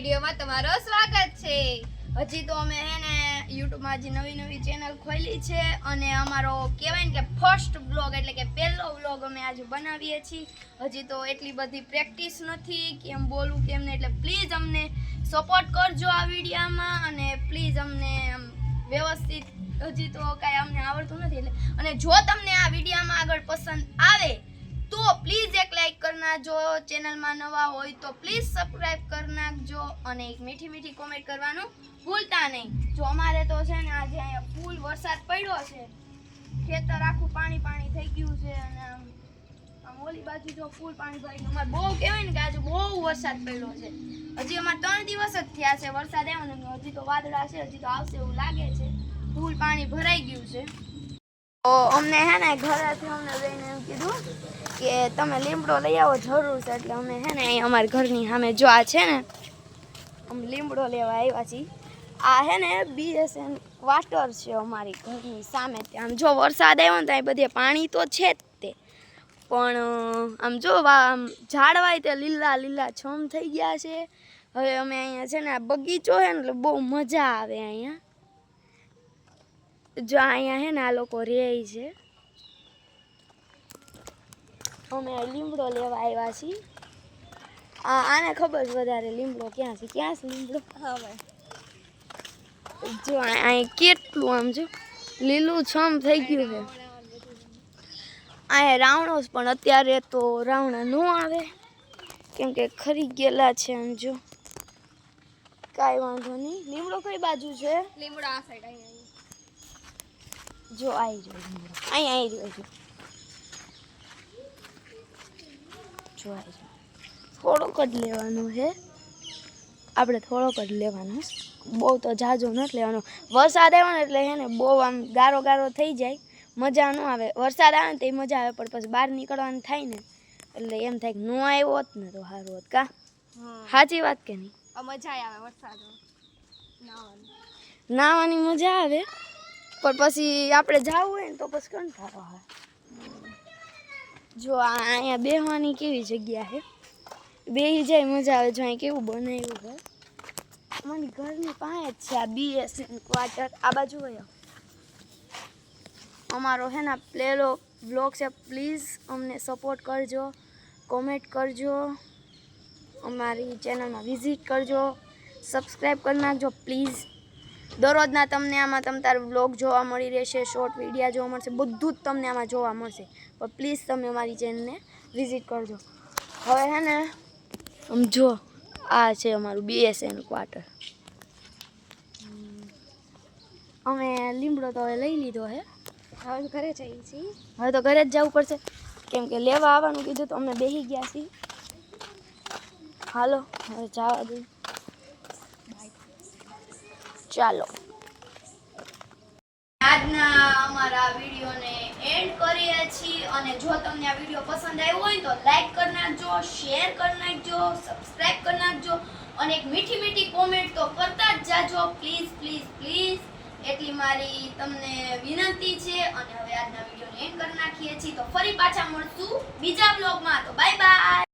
વિડીયોમાં તમારો સ્વાગત છે। હજી તો અમે હે ને YouTube માં જે નવી ચેનલ ખોલી છે અને અમારો કહેવાય ને કે ફર્સ્ટ બ્લોગ એટલે કે પહેલો બ્લોગ અમે આજે બનાવીએ છીએ। હજી તો એટલી બધી પ્રેક્ટિસ નથી કેમ બોલવું કેમ ને, એટલે પ્લીઝ અમને સપોર્ટ કરજો આ વિડીયોમાં અને પ્લીઝ અમને વ્યવસ્થિત હજી તો કાંઈ અમને આવડતું નથી એટલે, અને જો તમને આ વિડીયોમાં આગળ પસંદ આવે तो प्लीज एक लाइक करना, जो चैनल में नवा हो तो प्लीज सब्सक्राइब करना जो, और एक मीठी मीठी कमेंट करवानु भूलता नहीं। जो अमारे तो है ने आज अहींया फूल वरसाद पड्यो छे, खेतर आखू पाणी पाणी थई गयुं छे अने आम ओली बाजू जो फूल पाणी भरी गयुं। अमारे बहु कहेवाय ने के आज बहु वरसाद पड्यो छे। हजी अमारे 3 दिवस ज थया छे वरसाद આવ્યો ને, हजी तो वादळा छे, हजी तो आवशे एवुं लागे छे। फूल पाणी भराई गयुं छे तो अमने है ने घरेथी अमने बेने एम कीधुं के तमे લીમડો લઈ આવો જરૂર છે, એટલે અમે હે ને અહીં અમારા ઘરની સામે જો આ છે ને અમે લીમડો લેવા આવ્યા છીએ। આ હે ને BSN વાટર છે અમારી ઘરની સામે। આમ જો વરસાદ આવ્યો ને તો અહીં બધે પાણી તો છે જ તે, પણ આમ જો આમ ઝાડવાય તે લીલા લીલા છમ થઈ ગયા છે। હવે અમે અહીંયા છે ને આ બગીચો છે ને એટલે બહુ મજા આવે અહીંયા। જો અહીંયા હે ને આ લોકો રહે છે, અમે લીમડો લેવા આવ્યા છીએ। આને ખબર છે વધારે લીમડો ક્યાં છે લીમડો હવે જો અહીં કેટલું આમ જો લીલું છમ થઈ ગયું છે। અહીંયા રાવણો પણ અત્યારે તો રાવણા ન આવે કેમ કે ખરી ગયેલા છે। આમ જો કાંઈ વાંધો નહીં। લીમડો કઈ બાજુ છે? લીમડો આ સાઈડ અહીંયા જો આવી જો લીમડો અહીં આવી રહ્યો છે। થોડોક જ લેવાનો છે આપણે, થોડોક જ લેવાનો, બહુ તો જાજો નથી લેવાનો। વરસાદ આવ્યો ને એટલે હે ને બહુ આમ ગારો ગારો થઈ જાય, મજા ન આવે। વરસાદ આવે ને તો મજા આવે, પણ પછી બહાર નીકળવાનું થાય ને એટલે એમ થાય કે ન આવ્યો હોત ને તો સારું હોત। કા સાચી વાત કે નહીં? મજા આવે વરસાદ નાહવાની મજા આવે, પણ પછી આપણે જવું હોય ને તો પછી કંટાળો આવે। જો અહીંયા બેહવાની કેવી જગ્યા છે, બેહી જાય મજા આવે। જો અહીં કેવું બનાવ્યું છે, અમારી ઘરની પાસે જ છે આ BSN ક્વાર્ટર। આ બાજુ હોય અમારો હે ને પહેલો બ્લોગ છે, પ્લીઝ અમને સપોર્ટ કરજો, કોમેન્ટ કરજો, અમારી ચેનલમાં વિઝિટ કરજો, સબસ્ક્રાઈબ કરી નાખજો પ્લીઝ। દરરોજના તમને આમાં તમારા વ્લોગ જોવા મળી રહેશે, શોર્ટ વિડીયા જોવા મળશે, બધું જ તમને આમાં જોવા મળશે, પણ પ્લીઝ તમે અમારી ચેનલને વિઝિટ કરજો। હવે હે ને આમ જો આ છે અમારું BSN ક્વાર્ટર। અમે લીમડો તો હવે લઈ લીધો હે, હવે ઘરે જઈએ છીએ। હવે તો ઘરે જ જવું પડશે કેમ કે લેવા આવવાનું કીધું તો અમે બેસી ગયા છીએ। હાલો હવે જવા દઈએ, ચાલો આજના અમારા વિડીયોને એન્ડ કરીએ છીએ। અને જો તમને આ વિડીયો પસંદ આવ્યો હોય તો લાઈક કરી નાખજો, શેર કરી નાખજો, સબસ્ક્રાઇબ કરી નાખજો અને એક મીઠી મીઠી કોમેન્ટ તો કરતા જ જાજો પ્લીઝ પ્લીઝ પ્લીઝ, એટલી મારી તમને વિનંતી છે। અને હવે આજના વિડીયોને એન્ડ કરી નાખીએ છીએ, તો ફરી પાછા મળશું બીજા બ્લોગમાં। તો બાય બાય।